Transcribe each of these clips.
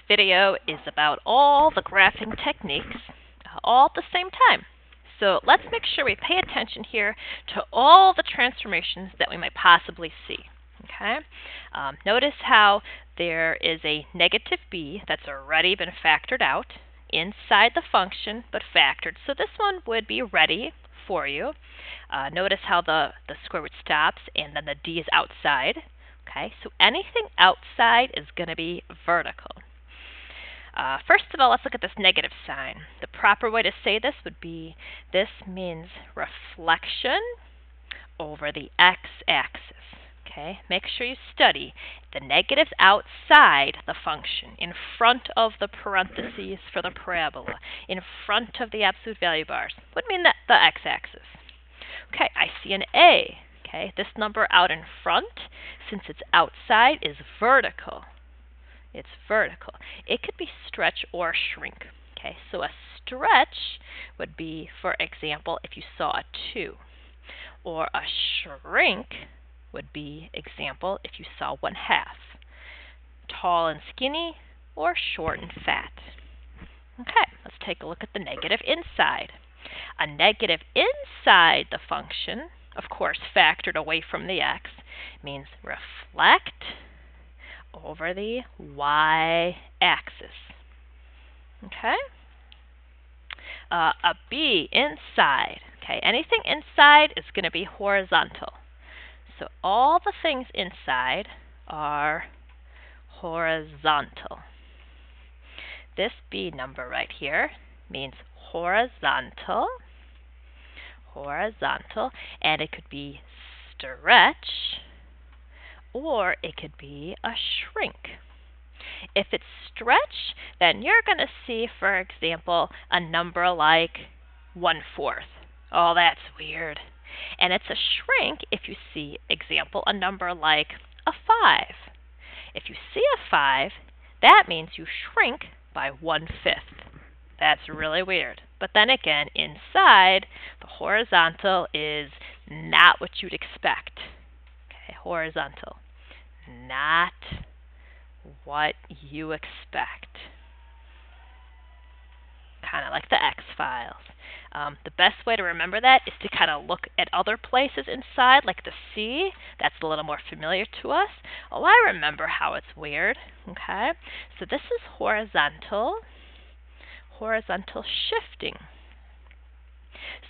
video is about all the graphing techniques all at the same time. So let's make sure we pay attention here to all the transformations that we might possibly see. Okay. Notice how there is a negative b that's already been factored out inside the function, but factored. So this one would be ready for you. Notice how the square root stops and then the d is outside. Okay, so anything outside is going to be vertical. First of all, let's look at this negative sign. The proper way to say this would be, this means reflection over the x-axis. Okay, make sure you study the negatives outside the function, in front of the parentheses for the parabola, in front of the absolute value bars, would mean that the x-axis. Okay, I see an a. Okay, this number out in front, since it's outside, is vertical. It's vertical. It could be stretch or shrink. Okay, so a stretch would be, for example, if you saw a 2. Or a shrink would be, example, if you saw 1/2. Tall and skinny, or short and fat. Okay, let's take a look at the negative inside. A negative inside the function, of course factored away from the x, means reflect over the y-axis. Okay? A b inside. Okay, anything inside is going to be horizontal. So all the things inside are horizontal. This b number right here means horizontal, and it could be stretch, or it could be a shrink. If it's stretch, then you're going to see, for example, a number like 1/4. Oh, that's weird. And it's a shrink if you see, example, a number like a 5. If you see a 5, that means you shrink by 1/5. That's really weird. But then again, inside, the horizontal is not what you'd expect. Okay, horizontal. Not what you expect. Kind of like the X-Files. The best way to remember that is to kind of look at other places inside, like the C. That's a little more familiar to us. Oh, I remember how it's weird. Okay, so this is horizontal shifting.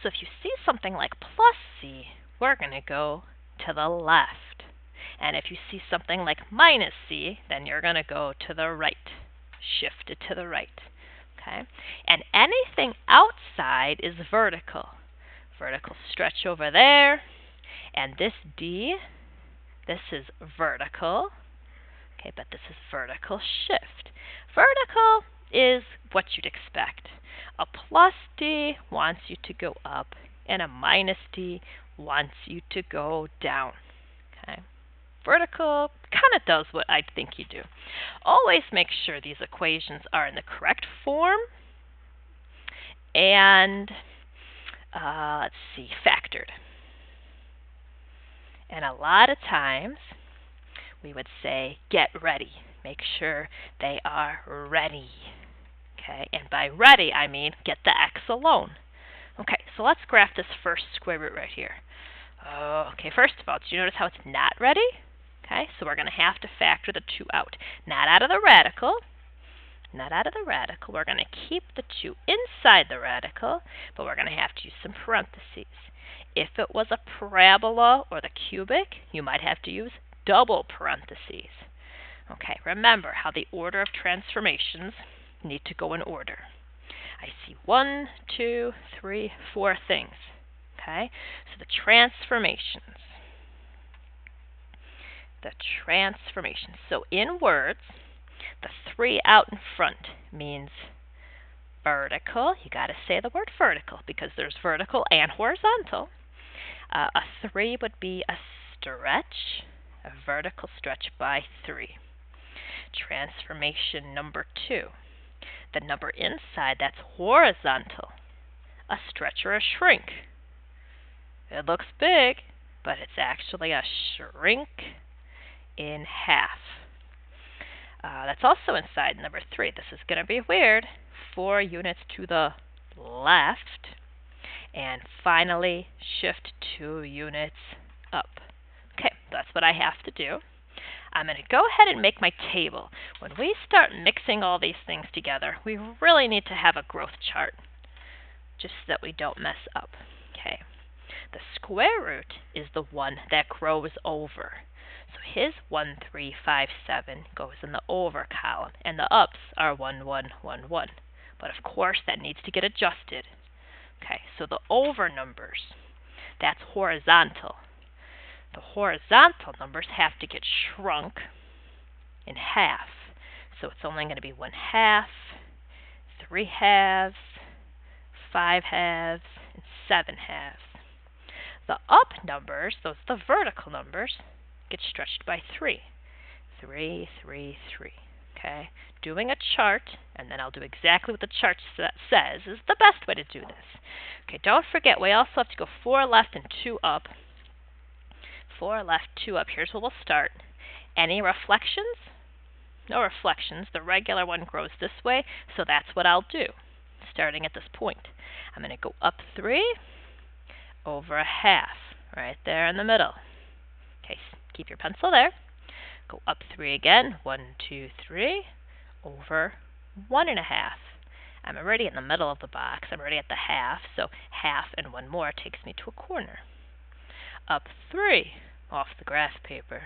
So if you see something like plus C, we're going to go to the left. And if you see something like minus C, then you're going to go to the right. Shift it to the right. Okay? And anything outside is vertical. Vertical stretch over there. And this D, this is vertical. Okay, but this is vertical shift. Vertical is what you'd expect. A plus D wants you to go up, and a minus D wants you to go down. Okay? Vertical kind of does what I'd think you do. Always make sure these equations are in the correct form and, let's see, factored. And a lot of times we would say, get ready. Make sure they are ready. Okay, and by ready, I mean get the x alone. Okay, so let's graph this first square root right here. Okay, first of all, did you notice how it's not ready? Okay, so we're going to have to factor the 2 out. Not out of the radical. Not out of the radical. We're going to keep the 2 inside the radical, but we're going to have to use some parentheses. If it was a parabola or the cubic, you might have to use double parentheses. Okay, remember how the order of transformations need to go in order. I see 1, 2, 3, 4 things. Okay, so the transformations. So in words, the 3 out in front means vertical. You got to say the word vertical because there's vertical and horizontal. A 3 would be a stretch, a vertical stretch by 3. Transformation number 2. The number inside, that's horizontal, a stretch or a shrink. It looks big, but it's actually a shrink in half. That's also inside number 3. This is going to be weird. 4 units to the left. And finally, shift 2 units up. Okay, that's what I have to do. I'm going to go ahead and make my table. When we start mixing all these things together, we really need to have a growth chart, just so that we don't mess up. Okay. The square root is the one that grows over. So his 1, 3, 5, 7 goes in the over column, and the ups are 1, 1, 1, 1. But of course, that needs to get adjusted. Okay, so the over numbers, that's horizontal. The horizontal numbers have to get shrunk in half. So it's only going to be 1 half, 3 halves, 5 halves, and 7 halves. The up numbers, those are the vertical numbers, get stretched by 3. 3, 3, 3. Okay? Doing a chart, and then I'll do exactly what the chart says, is the best way to do this. Okay, don't forget, we also have to go 4 left and 2 up. 4 left, 2 up. Here's where we'll start. Any reflections? No reflections. The regular one grows this way, so that's what I'll do, starting at this point. I'm going to go up 3, over a half, right there in the middle. Okay, keep your pencil there. Go up 3 again. 1, 2, 3, over 1 and a half. I'm already in the middle of the box. I'm already at the half, so half and 1 more takes me to a corner. Up 3, off the graph paper.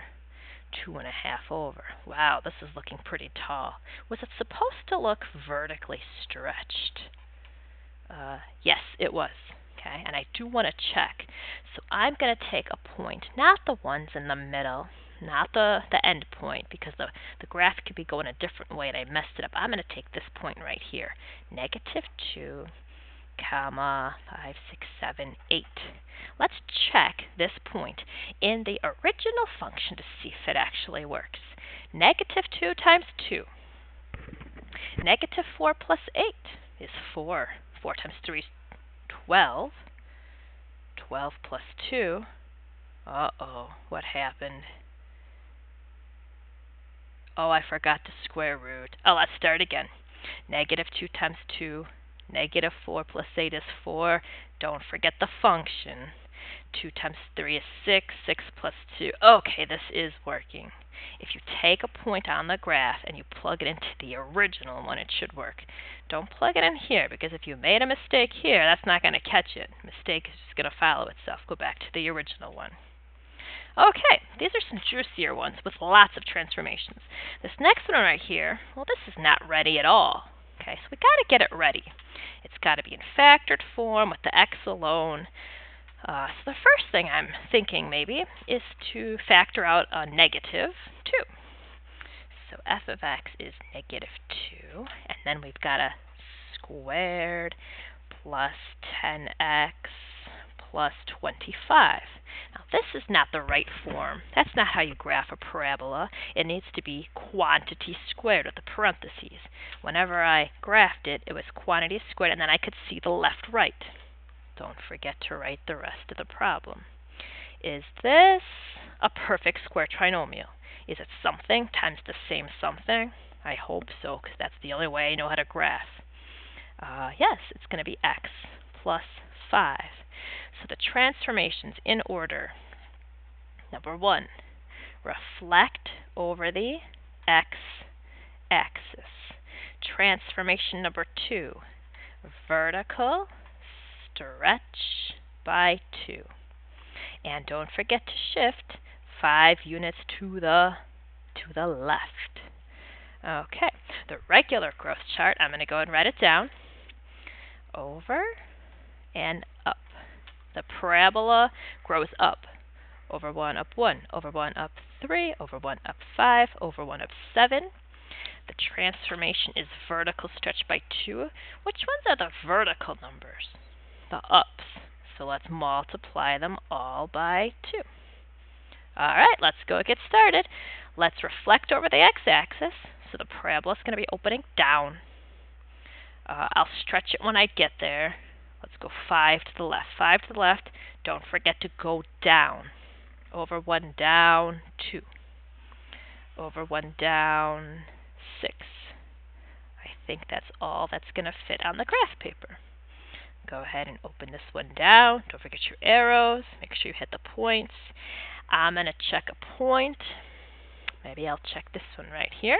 2 and a half over. Wow, this is looking pretty tall. Was it supposed to look vertically stretched? Yes, it was. Okay, and I do want to check. So I'm going to take a point, not the ones in the middle, not the end point, because the graph could be going a different way and I messed it up. I'm going to take this point right here. -2, comma, 5, 6, 7, 8. Let's check this point in the original function to see if it actually works. -2 times 2. -4 plus 8 is 4. 4 times 3 is 12. 12 plus 2. Uh-oh, what happened? Oh, I forgot the square root. Oh, let's start again. -2 times 2. -4 plus 8 is 4. Don't forget the function. 2 times 3 is 6. 6 plus 2. Okay, this is working. If you take a point on the graph and you plug it into the original one, it should work. Don't plug it in here, because if you made a mistake here, that's not going to catch it. Mistake is just going to follow itself. Go back to the original one. Okay, these are some juicier ones with lots of transformations. This next one right here, well, this is not ready at all. Okay, so we got to get it ready. It's got to be in factored form with the x alone. So the first thing I'm thinking maybe is to factor out a -2. So f of x is -2, and then we've got a squared plus 10x plus 25. Now this is not the right form. That's not how you graph a parabola. It needs to be quantity squared with the parentheses. Whenever I graphed it, it was quantity squared, and then I could see the left right. Don't forget to write the rest of the problem. Is this a perfect square trinomial? Is it something times the same something? I hope so, because that's the only way I know how to graph. Yes, it's going to be x plus 5. So the transformations in order. Number 1, reflect over the x-axis. Transformation number 2, vertical stretch by 2. And don't forget to shift 5 units to the left. Okay, the regular growth chart, I'm going to go and write it down. Over and up. The parabola grows up. Over 1, up 1. Over 1, up 3. Over 1, up 5. Over 1, up 7. The transformation is vertical stretch by 2. Which ones are the vertical numbers? The ups. So let's multiply them all by 2. All right, let's go get started. Let's reflect over the x-axis. So the parabola is going to be opening down. I'll stretch it when I get there. Let's go 5 to the left. 5 to the left. Don't forget to go down. Over 1, down 2. Over 1, down 6. I think that's all that's going to fit on the graph paper. Go ahead and open this one down. Don't forget your arrows. Make sure you hit the points. I'm going to check a point. Maybe I'll check this one right here.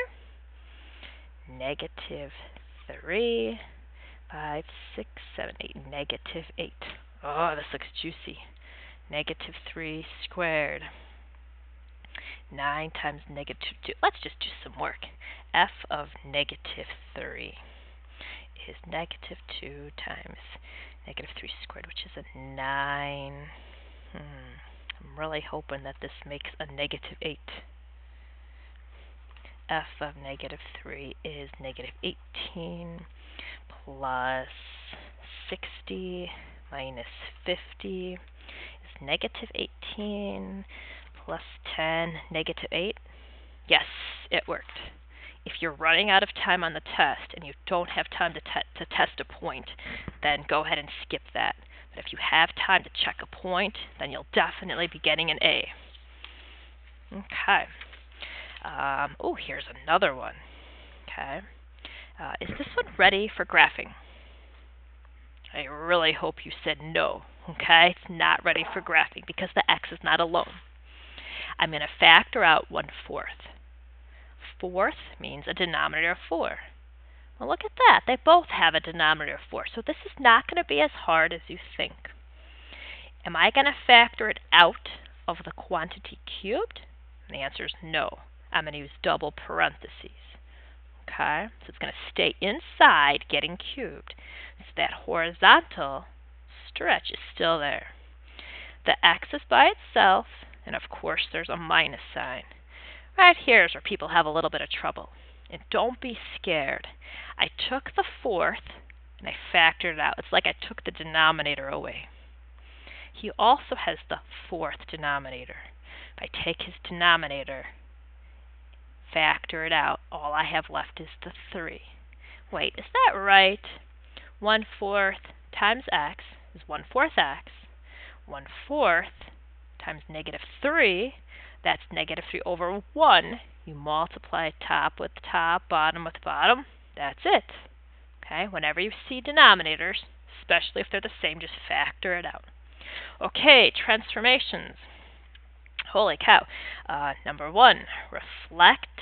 Negative 3, 5, 6, 7, 8. Negative 8. Oh, this looks juicy. Negative 3 squared. 9 times negative 2. Let's just do some work. F of negative 3 is negative 2 times negative 3 squared, which is a 9. I'm really hoping that this makes a negative 8. F of negative 3 is negative 18 plus 60 minus 50 is negative 18 plus 10, negative 8. Yes, it worked. If you're running out of time on the test and you don't have time to test a point, then go ahead and skip that. But if you have time to check a point, then you'll definitely be getting an A. Okay. Oh, here's another one. Okay. Is this one ready for graphing? I really hope you said no. Okay, it's not ready for graphing because the x is not alone. I'm going to factor out 1/4. Fourth means a denominator of 4. Well, look at that. They both have a denominator of 4. So this is not going to be as hard as you think. Am I going to factor it out of the quantity cubed? And the answer is no. I'm going to use double parentheses. Okay, so it's going to stay inside getting cubed. So that horizontal stretch is still there. The x is by itself, and of course there's a minus sign. Right here is where people have a little bit of trouble. And don't be scared. I took the 4th and I factored it out. It's like I took the denominator away. He also has the 4th denominator. If I take his denominator, factor it out, all I have left is the 3. Wait, is that right? 1/4 times x is 1/4 x. 1/4 times negative 3, that's negative 3 over 1. You multiply top with top, bottom with bottom. That's it. Okay, whenever you see denominators, especially if they're the same, just factor it out. Okay, transformations. Holy cow. Number 1, reflect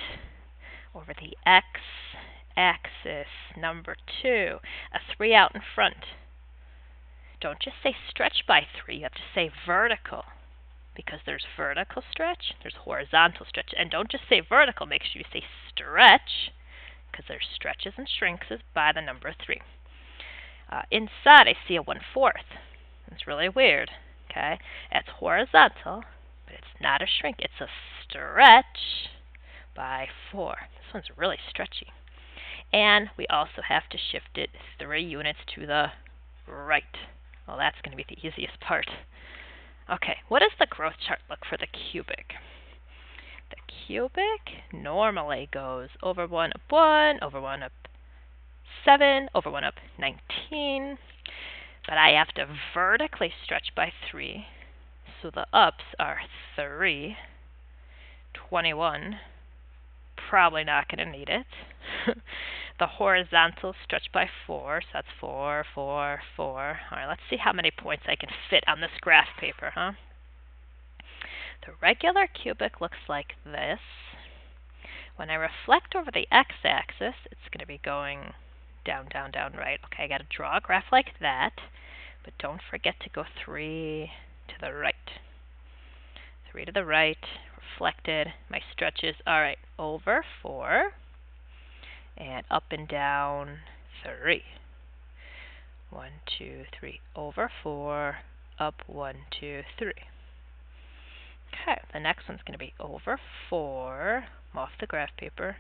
over the x-axis. Number 2, a 3 out in front. Don't just say stretch by 3. You have to say vertical. Because there's vertical stretch, there's horizontal stretch. And don't just say vertical, make sure you say stretch, because there's stretches and shrinks by the number 3. Inside, I see a 1/4. It's really weird. Okay, it's horizontal, but it's not a shrink. It's a stretch by 4. This one's really stretchy. And we also have to shift it 3 units to the right. Well, that's going to be the easiest part. Okay, what does the growth chart look for the cubic? The cubic normally goes over 1 up 1, over 1 up 7, over 1 up 19. But I have to vertically stretch by 3. So the ups are 3, 21. Probably not going to need it. The horizontal stretch by 4, so that's 4, 4, 4. All right, let's see how many points I can fit on this graph paper, huh? The regular cubic looks like this. When I reflect over the x-axis, it's going to be going down, down, down, right. Okay, I got to draw a graph like that, but don't forget to go 3 to the right. 3 to the right, reflected. My stretches, all right, over 4. And up and down 3. 1, 2, 3. Over 4. Up 1, 2, 3. Okay, the next one's going to be over 4. Off the graph paper.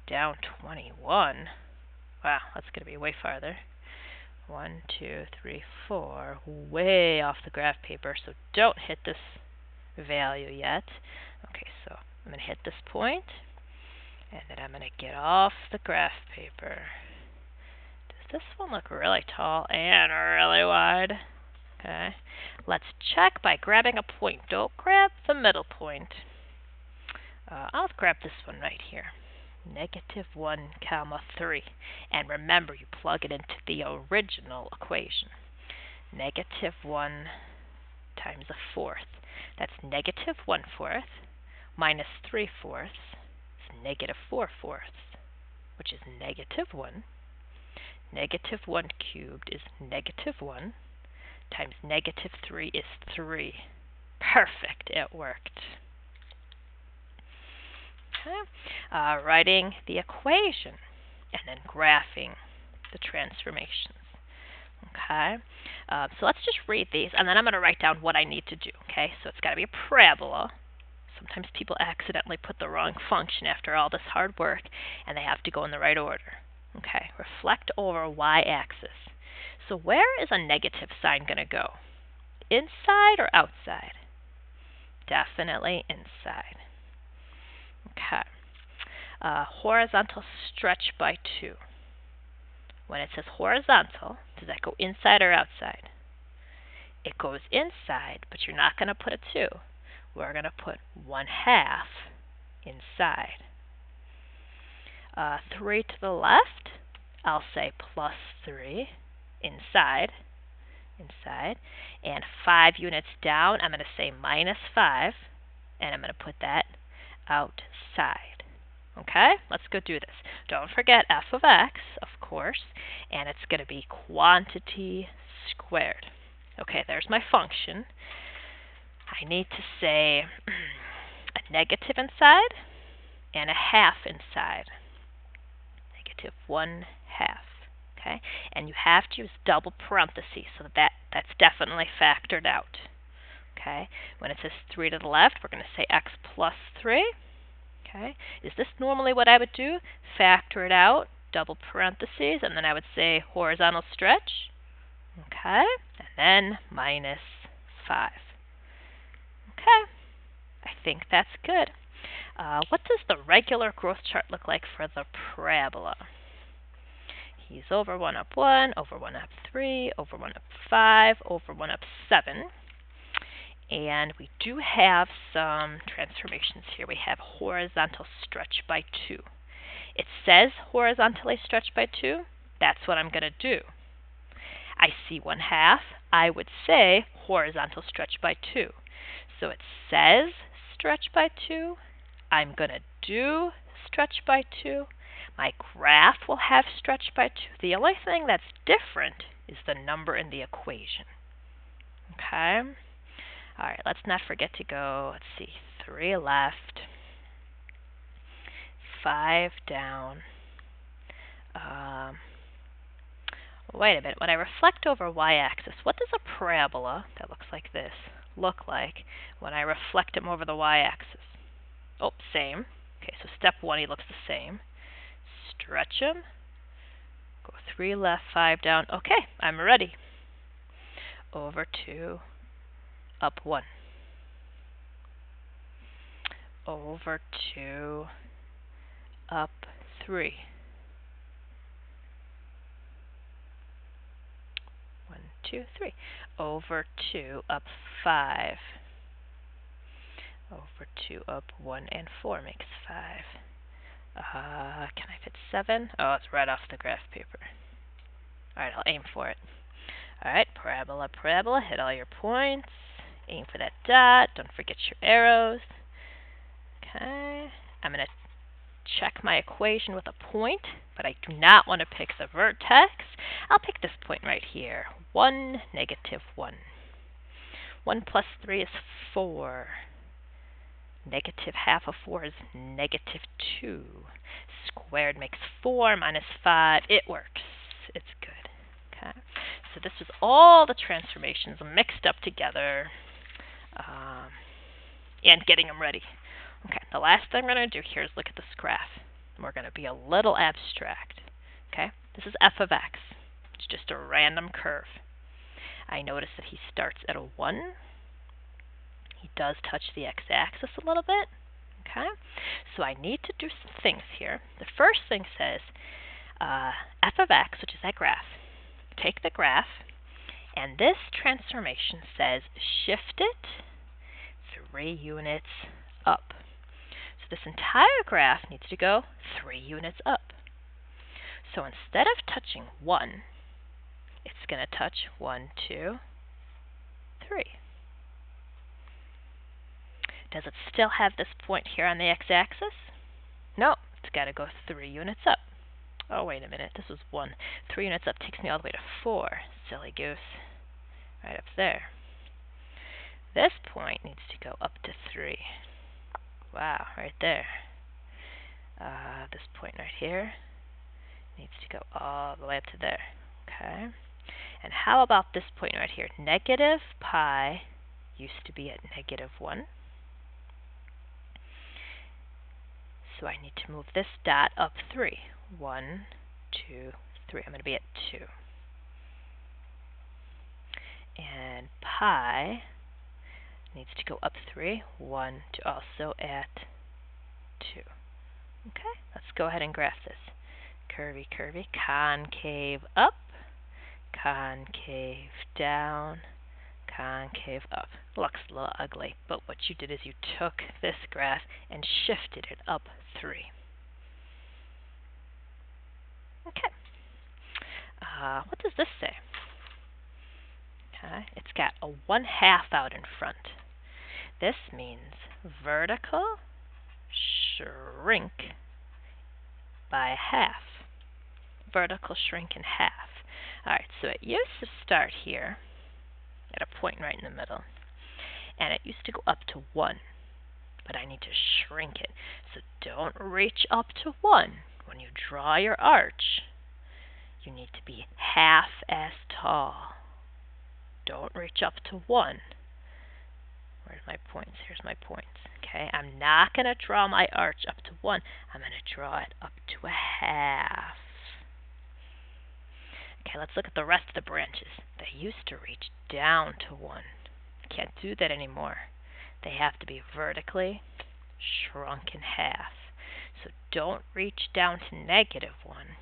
Down 21. Wow, that's going to be way farther. 1, 2, 3, 4. Way off the graph paper, so don't hit this value yet. Okay, so I'm going to hit this point. And then I'm going to get off the graph paper. Does this one look really tall and really wide? Okay. Let's check by grabbing a point. Don't grab the middle point. I'll grab this one right here. negative 1 comma 3. And remember, you plug it into the original equation. Negative 1 times a fourth. That's negative 1/4 minus 3/4 is negative 4/4, which is negative 1. Negative 1 cubed is negative 1 times negative 3 is 3. Perfect, it worked. Okay. Writing the equation and then graphing the transformations. Okay, so let's just read these, and then I'm going to write down what I need to do. Okay, so it's got to be a parabola. Sometimes people accidentally put the wrong function after all this hard work, and they have to go in the right order. Okay, reflect over y-axis. So where is a negative sign going to go? Inside or outside? Definitely inside. Okay. Horizontal stretch by 2. When it says horizontal, does that go inside or outside? It goes inside, but you're not going to put a 2. We're going to put 1/2 inside. 3 to the left, I'll say plus 3 inside. And 5 units down, I'm going to say minus 5, and I'm going to put that outside. Okay, let's go do this. Don't forget f of x, of course, and it's going to be quantity squared. Okay, there's my function. I need to say a negative inside and a half inside. Negative 1/2. Okay, and you have to use double parentheses so that's definitely factored out. Okay, when it says 3 to the left, we're going to say x plus 3. Okay, is this normally what I would do? Factor it out, double parentheses, and then I would say horizontal stretch. Okay, and then minus 5. Okay, I think that's good. What does the regular growth chart look like for the parabola? He's over 1 up 1, over 1 up 3, over 1 up 5, over 1 up 7. And we do have some transformations here. We have horizontal stretch by 2. It says horizontally stretch by 2. That's what I'm going to do. I see 1/2. I would say horizontal stretch by 2. So it says stretch by 2. I'm going to do stretch by 2. My graph will have stretch by 2. The only thing that's different is the number in the equation. Okay? All right, let's not forget to go, let's see, 3 left, 5 down. Wait a minute. When I reflect over y-axis, what does a parabola that looks like this look like when I reflect him over the y-axis? Oh, same. Okay, so step 1, he looks the same. Stretch him. Go 3 left, 5 down. Okay, I'm ready. Over 2. Up 1. Over 2. Up 3. 1, 2, 3. Over 2. Up 5. Over 2. Up 1 and 4 makes 5. Can I fit 7? Oh, it's right off the graph paper. Alright, I'll aim for it. Alright, parabola, parabola. Hit all your points. Aim for that dot. Don't forget your arrows. Okay. I'm going to check my equation with a point, but I do not want to pick the vertex. I'll pick this point right here. 1, negative 1. 1 plus 3 is 4. Negative half of 4 is negative 2. Squared makes 4 minus 5. It works. It's good. Okay. So this is all the transformations mixed up together and getting them ready. Okay, the last thing I'm going to do here is look at this graph. And we're going to be a little abstract. Okay, this is f of x. It's just a random curve. I notice that he starts at a 1. He does touch the x-axis a little bit. Okay, so I need to do some things here. The first thing says f of x, which is that graph. Take the graph, and this transformation says shift it 3 units up. So this entire graph needs to go 3 units up. So instead of touching 1, it's going to touch 1, 2, 3. Does it still have this point here on the x-axis? No, it's got to go 3 units up. Oh, wait a minute, this was 1. 3 units up takes me all the way to 4. Silly goose. Right up there. This point needs to go up to 3. Wow, right there. This point right here needs to go all the way up to there. Okay. And how about this point right here? Negative pi used to be at -1. So I need to move this dot up 3. 1, 2, 3. I'm going to be at 2. And pi needs to go up 3. 1, 2, also at 2. Okay, let's go ahead and graph this. Curvy, curvy, concave up, concave down, concave up. Looks a little ugly, but what you did is you took this graph and shifted it up 3. Okay. What does this say? Okay, it's got a 1/2 out in front. This means vertical shrink by half. Vertical shrink in half. Alright, so it used to start here at a point right in the middle. And it used to go up to 1. But I need to shrink it. So don't reach up to 1. When you draw your arch, you need to be half as tall. Don't reach up to 1. Where's my points? Here's my points. Okay, I'm not going to draw my arch up to 1. I'm going to draw it up to 1/2. Okay, let's look at the rest of the branches. They used to reach down to 1. Can't do that anymore. They have to be vertically shrunk in half. So don't reach down to -1.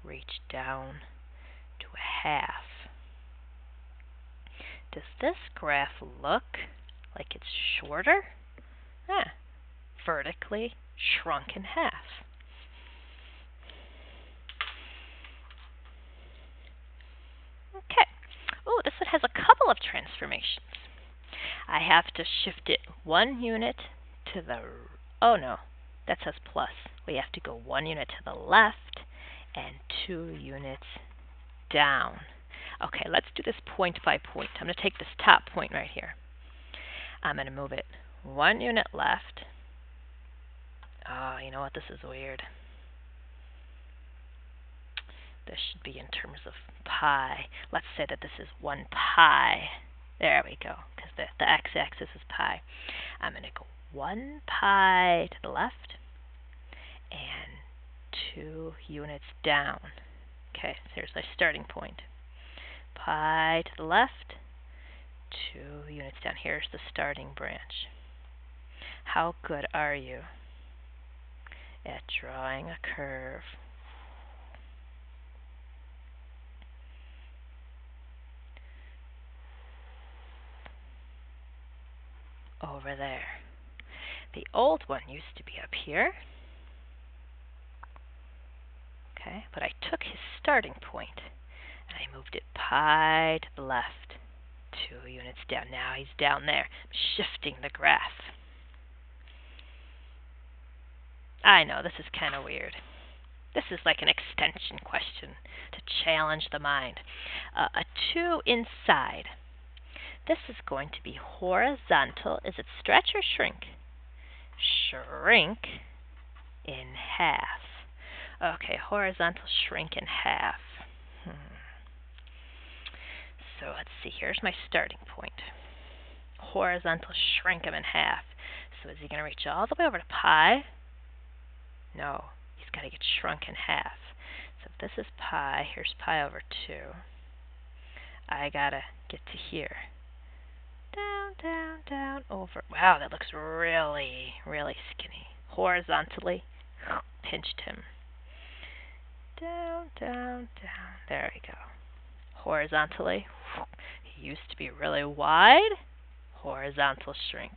Reach down to 1/2. Does this graph look like it's shorter? Vertically shrunk in half. Okay. Oh, this one has a couple of transformations. I have to shift it 1 unit to the... Oh, no. That says plus. We have to go 1 unit to the left and 2 units down. Okay, let's do this point by point. I'm going to take this top point right here. I'm going to move it 1 unit left. Oh, you know what? This is weird. This should be in terms of pi. Let's say that this is 1 pi. There we go, because the x-axis is pi. I'm going to go 1 pi to the left and 2 units down. Okay, so here's my starting point. Pi to the left, 2 units down. Here's the starting branch. How good are you at drawing a curve? Over there. The old one used to be up here. Okay, but I took his starting point and I moved it pi to the left, 2 units down. Now he's down there. I'm shifting the graph. I know, this is kind of weird. This is like an extension question to challenge the mind. A 2 inside. This is going to be horizontal. Is it stretch or shrink? Shrink in half. Okay, horizontal shrink in half. So let's see, here's my starting point. Horizontal shrink him in half. So is he going to reach all the way over to pi? No, he's got to get shrunk in half. So if this is pi, here's pi over 2. I got to get to here. Down, down, down, over. Wow, that looks really, really skinny. Horizontally, pinched him. Down, down, down. There we go. Horizontally, he used to be really wide. horizontal shrink.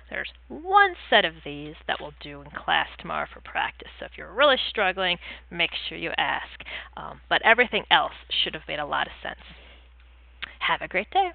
There's one set of these that we'll do in class tomorrow for practice. So if you're really struggling, make sure you ask. But everything else should have made a lot of sense. Have a great day.